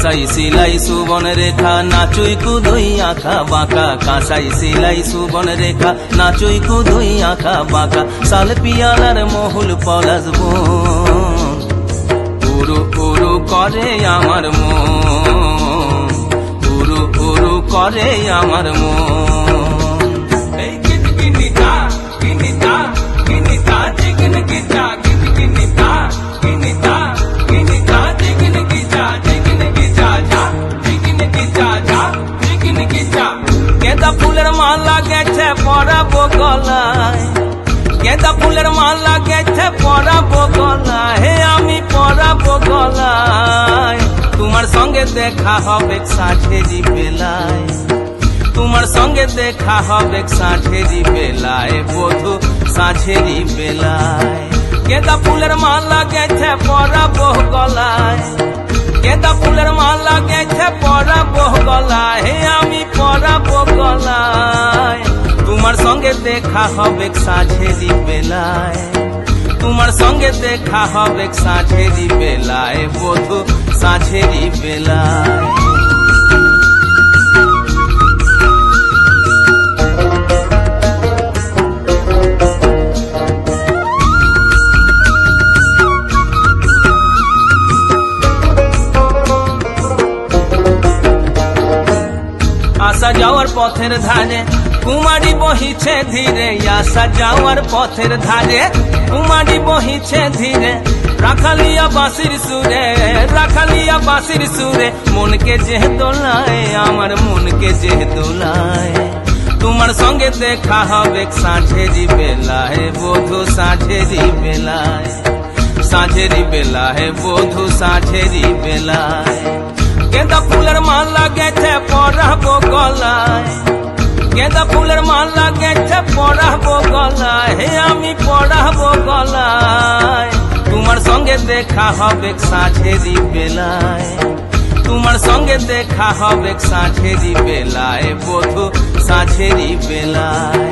কাঁসাই সিলাই সুবন রেখা নাচুই কুদুই আঁকা বাঁকা, কাঁসাই সিলাই সুবন রেখা নাচুই কুদুই আঁকা বাঁকা, শাল পিয়ালার মহুল পলাশ বন উরু উরু করে আমার মন, উরু উরু করে আমার মন। गेंदा फूलेर माला गेছে পরাবো গলায়, गेंदा फूलेर माला गेছে পরাবো গলায়, হে আমি পরাবো গলায়। তোমার সঙ্গে দেখা হবে সাঁঝেরি বেলায়, তোমার সঙ্গে দেখা হবে সাঁঝেরি বেলায়, বধু সাঁঝেরি বেলায়। गेंदा फूलेर माला गेছে পরাবো গলায়, गेंदा फूलेर माला गेছে পরাবো গলায়, হে আমি পরাবো গলায়। তোমার সঙ্গে দেখা হবে সাঁঝেরি বেলায়, তোমার সঙ্গে দেখা হবে সাঁঝেরি বেলায়, বধু সাঁঝেরি বেলায়। আসা যাওয়ার পথের ধারে কুমারী বহিছে ধীরে, আসা যাওয়ার পথের ধারে কুমারী বহিছে ধীরে, রাখালিয়া বাঁশির সুরে, রাখালিয়া বাঁশির সুরে, মনকে যে দোলায় আমার মনকে যে দোলায়। তোমার সঙ্গে দেখা হবে সাঁঝেরি বেলায়, বধু সাঁঝেরি বেলায়, সাঁঝেরি বেলায়, বধু সাঁঝেরি বেলায়। गेंदा फूलेर माला गेছে পরাবো গলায়, गेंदा फूलेर माला गेছে পরাবো গলায়, হে আমি পরাবো গলায়। তোমার সঙ্গে দেখা হবে সাঁঝেরি বেলায়, তোমার সঙ্গে দেখা হবে সাঁঝেরি বেলায়, বধু সাঁঝেরি বেলায়।